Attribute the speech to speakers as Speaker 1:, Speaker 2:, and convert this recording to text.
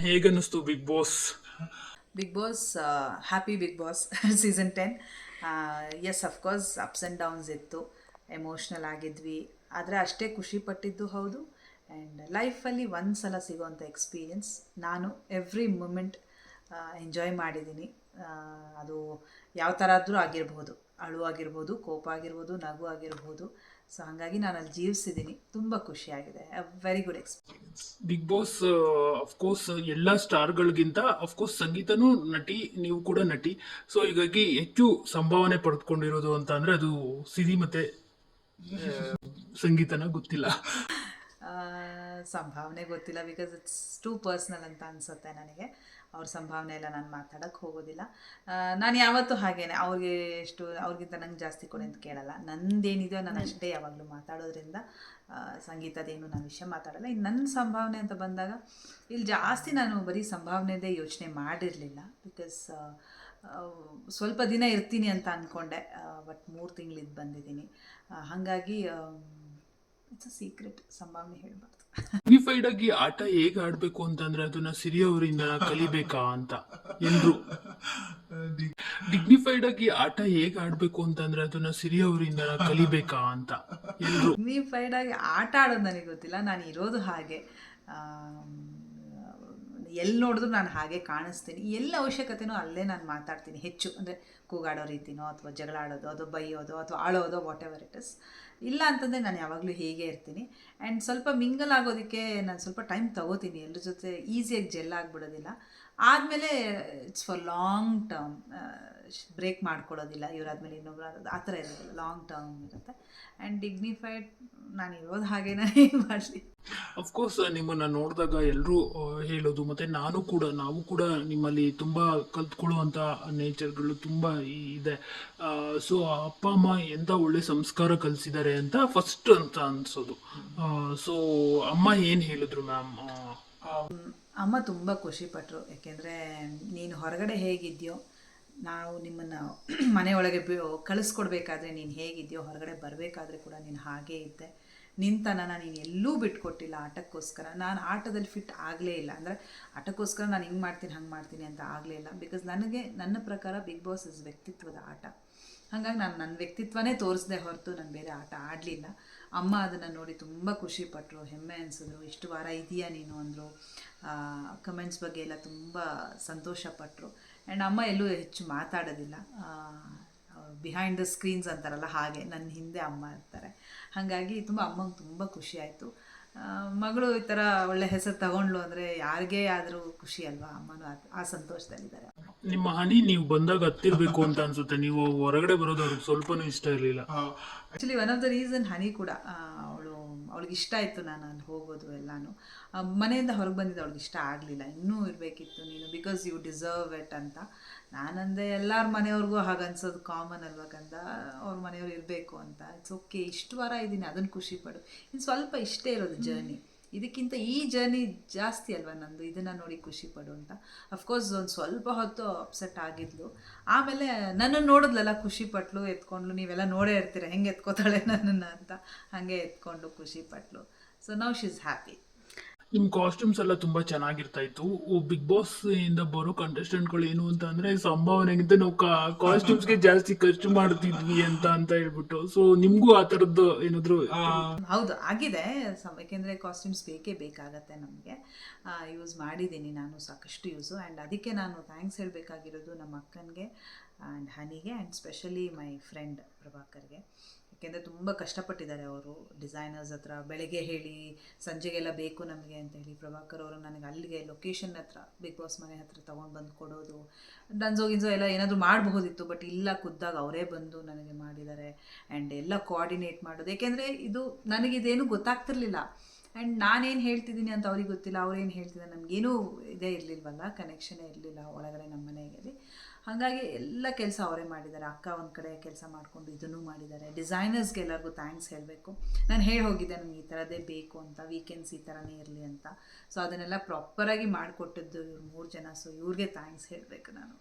Speaker 1: ಹೇಗನ್ನಿಸ್ತು Bigg Boss?
Speaker 2: Bigg Boss happy Bigg Boss season 10. Yes of course ups and downs ಇತ್ತು, emotional ಆಗಿದ್ವಿ, ಆದರೆ ಅಷ್ಟೇ ಖುಷಿ ಪಟ್ಟಿದ್ದು ಹೌದು. ಆ್ಯಂಡ್ ಲೈಫಲ್ಲಿ ಒಂದು ಸಲ ಸಿಗೋವಂಥ ಎಕ್ಸ್ಪೀರಿಯನ್ಸ್, ನಾನು ಎವ್ರಿ ಮೂಮೆಂಟ್ ಎಂಜಾಯ್ ಮಾಡಿದ್ದೀನಿ. ಅದು ಯಾವ ಥರ ಆದರೂ ಆಗಿರ್ಬೋದು, ಅಳು ಆಗಿರ್ಬೋದು, ಕೋಪ ಆಗಿರ್ಬೋದು, ನಗು ಆಗಿರ್ಬೋದು. ಸೊ ಹಾಗಾಗಿ ನಾನು ಅಲ್ಲಿ ಜೀವಿಸಿದ್ದೀನಿ, ತುಂಬ ಖುಷಿಯಾಗಿದೆ. A very good experience.
Speaker 1: Bigg Boss of course ಎಲ್ಲ ಸ್ಟಾರ್ಗಳಿಗಿಂತ ಅಫ್ಕೋರ್ಸ್ ಸಂಗೀತನೂ ನಟಿ, ನೀವು ಕೂಡ ನಟಿ. ಸೊ ಹೀಗಾಗಿ ಹೆಚ್ಚು ಸಂಭಾವನೆ ಪಡೆದುಕೊಂಡಿರೋದು ಅಂತ ಅಂದ್ರೆ ಅದು ಸಿರಿ ಮತ್ತೆ ಸಂಗೀತನ ಗೊತ್ತಿಲ್ಲ.
Speaker 2: ಆ, ಸಂಭಾವನೆ ಗೊತ್ತಿಲ್ಲ, ಬಿಕಾಸ್ ಇಟ್ಸ್ ಟೂ ಪರ್ಸ್ನಲ್ ಅಂತ ಅನಿಸುತ್ತೆ ನನಗೆ. ಅವ್ರ ಸಂಭಾವನೆ ಎಲ್ಲ ನಾನು ಮಾತಾಡೋಕ್ಕೆ ಹೋಗೋದಿಲ್ಲ. ನಾನು ಯಾವತ್ತೂ ಹಾಗೇನೆ, ಅವ್ರಿಗೆ ಎಷ್ಟು ಅವ್ರಿಗಿಂತ ನಂಗೆ ಜಾಸ್ತಿ ಕೊಡಿ ಅಂತ ಕೇಳಲ್ಲ. ನಂದೇನಿದೆಯೋ ನಾನು ಅಷ್ಟೇ ಯಾವಾಗಲೂ ಮಾತಾಡೋದ್ರಿಂದ ಸಂಗೀತದೇನು ನಾನು ವಿಷಯ ಮಾತಾಡಲ್ಲ. ಇನ್ನು ನನ್ನ ಸಂಭಾವನೆ ಅಂತ ಬಂದಾಗ ಇಲ್ಲಿ ಜಾಸ್ತಿ ನಾನು ಬರೀ ಸಂಭಾವನೆದೇ ಯೋಚನೆ ಮಾಡಿರಲಿಲ್ಲ. ಬಿಕಾಸ್ ಸ್ವಲ್ಪ ದಿನ ಇರ್ತೀನಿ ಅಂತ ಅಂದ್ಕೊಂಡೆ, ಬಟ್ 3 ತಿಂಗಳಿದ್ದು ಬಂದಿದ್ದೀನಿ. ಹಾಗಾಗಿ ಇಟ್ಸ್ ಅ ಸೀಕ್ರೆಟ್, ಸಂಭಾವನೆ ಹೇಳಬಾರ್ದು.
Speaker 1: ಡಿಗ್ನಿಫೈಡ್ ಆಗಿ ಆಟ ಹೇಗೆ ಆಡ್ಬೇಕು ಅಂತಂದ್ರೆ ಅದನ್ನ ಸಿರಿ ಅವರಿಂದ ಕಲಿಬೇಕಾ ಅಂತ ಎಲ್ರು. ಡಿಗ್ನಿಫೈಡ್ ಆಗಿ ಆಟ ಹೇಗೆ ಆಡ್ಬೇಕು ಅಂತಂದ್ರೆ ಅದನ್ನ ಸಿರಿ ಅವರಿಂದ ಕಲಿಬೇಕಾ ಅಂತ ಎಲ್ರು.
Speaker 2: ಡಿಗ್ನಿಫೈಡ್ ಆಗಿ ಆಟ ಆಡೋದು ನನಗೆ ಗೊತ್ತಿಲ್ಲ, ನಾನು ಇರೋದು ಹಾಗೆ. ಎಲ್ಲಿ ನೋಡಿದ್ರು ನಾನು ಹಾಗೆ ಕಾಣಿಸ್ತೀನಿ, ಎಲ್ಲ ಅವಶ್ಯಕತೆನೋ ಅಲ್ಲೇ ನಾನು ಮಾತಾಡ್ತೀನಿ ಹೆಚ್ಚು. ಅಂದರೆ ಕೂಗಾಡೋ ರೀತಿನೋ ಅಥವಾ ಜಗಳ ಆಡೋದು, ಅದು ಬೈಯೋದು ಅಥವಾ ಆಳೋದು, ವಾಟ್ ಎವರ್ ಇಟ್ ಇಸ್. ಇಲ್ಲ ಅಂತಂದರೆ ನಾನು ಯಾವಾಗಲೂ ಹೀಗೆ ಇರ್ತೀನಿ. ಆ್ಯಂಡ್ ಸ್ವಲ್ಪ ಮಿಂಗಲ್ ಆಗೋದಕ್ಕೆ ನಾನು ಸ್ವಲ್ಪ ಟೈಮ್ ತೊಗೋತೀನಿ, ಎಲ್ಲರ ಜೊತೆ ಈಸಿಯಾಗಿ ಜೆಲ್ ಆಗಿಬಿಡೋದಿಲ್ಲ. ಆದಮೇಲೆ it's for long term, break ಮಾಡ್ಕೊಳ್ಳೋದಿಲ್ಲ, ಇವರಾದ್ಮೇಲೆ ಇನ್ನೊಬ್ರು ಆಗೋದು ಆ ಥರ ಇರೋದಿಲ್ಲ, ಲಾಂಗ್ ಟರ್ಮ್ ಇರುತ್ತೆ. ಆ್ಯಂಡ್ ಡಿಗ್ನಿಫೈಡ್ ನಾನು ಇರೋದು ಹಾಗೆ, ನಾನು ಏನು ಮಾಡಲಿ.
Speaker 1: ಅಫ್ಕೋರ್ಸ್ ನಿಮ್ಮನ್ನ ನೋಡಿದಾಗ ಎಲ್ಲರೂ ಹೇಳೋದು, ಮತ್ತೆ ನಾವು ಕೂಡ ನಿಮ್ಮಲ್ಲಿ ತುಂಬಾ ಕಲ್ತ್ಕೊಳ್ಳುವಂತ ನೇಚರ್ಗಳು ತುಂಬಾ ಇದೆ. ಸೊ ಅಪ್ಪ ಅಮ್ಮ ಎಂತ ಒಳ್ಳೆ ಸಂಸ್ಕಾರ ಕಲಿಸಿದ್ದಾರೆ ಅಂತ ಫಸ್ಟ್ ಅಂತ ಅನ್ಸೋದು. ಸೊ ಅಮ್ಮ ಏನ್ ಹೇಳಿದ್ರು ಮ್ಯಾಮ್?
Speaker 2: ಅಮ್ಮ ತುಂಬ ಖುಷಿಪಟ್ಟರು. ಯಾಕೆಂದರೆ ನೀನು ಹೊರಗಡೆ ಹೇಗಿದೆಯೋ, ನಾವು ನಿಮ್ಮನ್ನು ಮನೆಯೊಳಗೆ ಕಳಿಸ್ಕೊಡ್ಬೇಕಾದ್ರೆ ನೀನು ಹೇಗಿದೆಯೋ, ಹೊರಗಡೆ ಬರಬೇಕಾದ್ರೆ ಕೂಡ ನೀನು ಹಾಗೇ ಇದ್ದೆ. ನಿಂತನನ ನೀನು ಎಲ್ಲೂ ಬಿಟ್ಕೊಟ್ಟಿಲ್ಲ ಆಟಕ್ಕೋಸ್ಕರ. ನಾನು ಆಟದಲ್ಲಿ ಫಿಟ್ ಆಗಲೇ ಇಲ್ಲ, ಅಂದರೆ ಆಟಕ್ಕೋಸ್ಕರ ನಾನು ಹಿಂಗೆ ಮಾಡ್ತೀನಿ ಹಂಗೆ ಮಾಡ್ತೀನಿ ಅಂತ ಆಗಲೇ ಇಲ್ಲ. ಬಿಕಾಸ್ ನನ್ನ ಪ್ರಕಾರ ಬಿಗ್ ಬಾಸ್ ಇಸ್ ವ್ಯಕ್ತಿತ್ವದ ಆಟ. ಹಾಗಾಗಿ ನಾನು ನನ್ನ ವ್ಯಕ್ತಿತ್ವನೇ ತೋರಿಸ್ದೆ ಹೊರತು ನಾನು ಬೇರೆ ಆಟ ಆಡಲಿಲ್ಲ. ಅಮ್ಮ ಅದನ್ನು ನೋಡಿ ತುಂಬ ಖುಷಿಪಟ್ಟರು, ಹೆಮ್ಮೆ ಅನಿಸಿದ್ರು. ಇಷ್ಟು ವಾರ ಇದೆಯಾ ನೀನು ಅಂದರು. ಕಮೆಂಟ್ಸ್ ಬಗ್ಗೆ ಎಲ್ಲ ತುಂಬ ಸಂತೋಷಪಟ್ಟರು. ಆ್ಯಂಡ್ ಅಮ್ಮ ಎಲ್ಲೂ ಹೆಚ್ಚು ಮಾತಾಡೋದಿಲ್ಲ, ಬಿಹೈಂಡ್ ದ ಸ್ಕ್ರೀನ್ಸ್ ಅಂತಾರಲ್ಲ ಹಾಗೆ ನನ್ನ ಹಿಂದೆ ಅಮ್ಮ ಇರ್ತಾರೆ. ಹಾಗಾಗಿ ಅಮ್ಮಂಗೆ ತುಂಬ ಖುಷಿ ಆಯಿತು. ಮಗಳು ಈ ಥರ ಒಳ್ಳೆ ಹೆಸರು ತಗೊಂಡ್ಲು ಅಂದರೆ ಯಾರಿಗೇ ಆದರೂ ಖುಷಿ ಅಲ್ವಾ. ಅಮ್ಮನೂ ಆ ಸಂತೋಷದಲ್ಲಿದ್ದಾರೆ.
Speaker 1: ನಿಮ್ಮ ಹನಿ ನೀವು ಬಂದಾಗ ಹತ್ತಿರ್ಬೇಕು ಅಂತ ಅನ್ಸುತ್ತೆ, ನೀವು ಹೊರಗಡೆ ಬರೋದು ಅವ್ರಿಗೆ ಸ್ವಲ್ಪನೂ ಇಷ್ಟ ಇರಲಿಲ್ಲ.
Speaker 2: Actually one of the reason Honey ಕೂಡ, ಅವಳಿಗೆ ಇಷ್ಟ ಆಯಿತು ನಾನು ಅಲ್ಲಿ ಹೋಗೋದು ಎಲ್ಲನೂ. ಮನೆಯಿಂದ ಹೊರಗೆ ಬಂದಿದ್ದು ಅವಳಿಗೆ ಇಷ್ಟ ಆಗಲಿಲ್ಲ, ಇನ್ನೂ ಇರಬೇಕಿತ್ತು ನೀನು, ಬಿಕಾಸ್ ಯು ಡಿಸರ್ವ್ ಇಟ್ ಅಂತ. ನಾನಂದೆ ಎಲ್ಲರ ಮನೆಯವ್ರಿಗೂ ಹಾಗೆ ಅನ್ಸೋದು ಕಾಮನ್ ಅಲ್ವಾಕಂದ, ಅವ್ರ ಮನೆಯವ್ರು ಇರಬೇಕು ಅಂತ. ಇಟ್ಸ್ ಓಕೆ, ಇಷ್ಟು ವಾರ ಇದ್ದೀನಿ, ಅದನ್ನು ಖುಷಿ ಪಡು. ಇನ್ನು ಸ್ವಲ್ಪ ಇಷ್ಟೇ ಇರೋದು ಜರ್ನಿ, ಇದಕ್ಕಿಂತ ಈ ಜರ್ನಿ ಜಾಸ್ತಿ ಅಲ್ವಾ ನಂದು, ಇದನ್ನು ನೋಡಿ ಖುಷಿ ಪಡು ಅಂತ. ಅಫ್ಕೋರ್ಸ್ ಒಂದು ಸ್ವಲ್ಪ ಹೊತ್ತು ಅಪ್ಸೆಟ್ ಆಗಿದ್ಲು. ಆಮೇಲೆ ನನ್ನನ್ನು ನೋಡಿದ್ಲಲ್ಲ, ಖುಷಿ ಪಟ್ಲು, ಎತ್ಕೊಂಡ್ಲು. ನೀವೆಲ್ಲ ನೋಡೇ ಇರ್ತೀರ ಹೆಂಗೆ ಎತ್ಕೋತಾಳೆ ನನ್ನನ್ನು ಅಂತ. ಹಾಗೆ ಎತ್ಕೊಂಡು ಖುಷಿ ಪಟ್ಲು. So now she is happy.
Speaker 1: ನಿಮ್ ಕಾಸ್ಟ್ಯೂಮ್ಸ್ ಎಲ್ಲ ತುಂಬಾ ಚೆನ್ನಾಗಿರ್ತಾ ಇತ್ತು. ಬಿಗ್ ಬಾಸ್ ಇಂದ ಬರೋ ಕಂಟೆಸ್ಟೆಂಟ್ಗಳು ಏನು ಅಂತ ಅಂದ್ರೆ ಸಂಭಾವನೆಗಿಂತ ನಾವು ಕಾಸ್ಟ್ಯೂಮ್ಸ್ಗೆ ಜಾಸ್ತಿ ಖರ್ಚು ಮಾಡ್ತಿದ್ವಿ ಅಂತ ಹೇಳ್ಬಿಟ್ಟು. ಸೊ ನಿಮ್ಗೂ ಆ ತರದ್ದು ಏನಾದ್ರು?
Speaker 2: ಹೌದು ಆಗಿದೆ. ಯಾಕೆಂದರೆ ಕಾಸ್ಟ್ಯೂಮ್ಸ್ ಬೇಕೇ ಬೇಕಾಗತ್ತೆ ನಮಗೆ. ಯೂಸ್ ಮಾಡಿದ್ದೀನಿ ನಾನು, ಸಾಕಷ್ಟು ಯೂಸು. ಆ್ಯಂಡ್ ಅದಕ್ಕೆ ನಾನು ಥ್ಯಾಂಕ್ಸ್ ಹೇಳಬೇಕಾಗಿರೋದು ನಮ್ಮ ಅಕ್ಕನಿಗೆ ಆ್ಯಂಡ್ ಹನಿಗೆ, ಆ್ಯಂಡ್ ಸ್ಪೆಷಲಿ ಮೈ ಫ್ರೆಂಡ್ ಪ್ರಭಾಕರ್ಗೆ. ಯಾಕೆಂದರೆ ತುಂಬ ಕಷ್ಟಪಟ್ಟಿದ್ದಾರೆ ಅವರು, ಡಿಸೈನರ್ಸ್ ಹತ್ರ ಬೆಳಗ್ಗೆ ಹೇಳಿ ಸಂಜೆಗೆಲ್ಲ ಬೇಕು ನಮಗೆ ಅಂತ ಹೇಳಿ. ಪ್ರಭಾಕರ್ ಅವರು ನನಗೆ ಅಲ್ಲಿಗೆ ಲೊಕೇಶನ್ ಹತ್ರ, ಬಿಗ್ ಬಾಸ್ ಮನೆ ಹತ್ರ ತೊಗೊಂಡು ಬಂದು ಕೊಡೋದು. ಡನ್ಸೋ ಗಿನ್ಸೋ ಎಲ್ಲ ಏನಾದರೂ ಮಾಡಬಹುದಿತ್ತು, ಬಟ್ ಇಲ್ಲ, ಖುದ್ದಾಗ ಅವರೇ ಬಂದು ನನಗೆ ಮಾಡಿದ್ದಾರೆ. ಆ್ಯಂಡ್ ಎಲ್ಲ ಕೋಆರ್ಡಿನೇಟ್ ಮಾಡೋದು, ಏಕೆಂದರೆ ನನಗಿದೇನು ಗೊತ್ತಾಗ್ತಿರ್ಲಿಲ್ಲ. ಆ್ಯಂಡ್ ನಾನೇನು ಹೇಳ್ತಿದ್ದೀನಿ ಅಂತ ಅವ್ರಿಗೆ ಗೊತ್ತಿಲ್ಲ, ಅವ್ರೇನು ಹೇಳ್ತಿದ್ದಾರೆ ನಮಗೇನೂ ಇದೇ ಇರಲಿಲ್ವಲ್ಲ, ಕನೆಕ್ಷನೇ ಇರಲಿಲ್ಲ ಒಳಗಡೆ ನಮ್ಮ ಮನೆಯಲ್ಲಿ. ಹಾಗಾಗಿ ಎಲ್ಲ ಕೆಲಸ ಅವರೇ ಮಾಡಿದ್ದಾರೆ. ಅಕ್ಕ ಒಂದು ಕಡೆ ಕೆಲಸ ಮಾಡಿಕೊಂಡು ಇದನ್ನು ಮಾಡಿದ್ದಾರೆ. ಡಿಸೈನರ್ಸ್ಗೆ ಎಲ್ಲರಿಗೂ ಥ್ಯಾಂಕ್ಸ್ ಹೇಳಬೇಕು. ನಾನು ಹೋಗಿದ್ದೆ ನನಗೆ ಈ ಥರದ್ದೇ ಬೇಕು ಅಂತ, ವೀಕೆಂಡ್ಸ್ ಈ ಥರನೇ ಇರಲಿ ಅಂತ. ಸೊ ಅದನ್ನೆಲ್ಲ ಪ್ರಾಪರಾಗಿ ಮಾಡಿಕೊಟ್ಟಿದ್ದು ಇವ್ರು 3 ಜನ. ಸೊ ಇವ್ರಿಗೆ ಥ್ಯಾಂಕ್ಸ್ ಹೇಳಬೇಕು ನಾನು.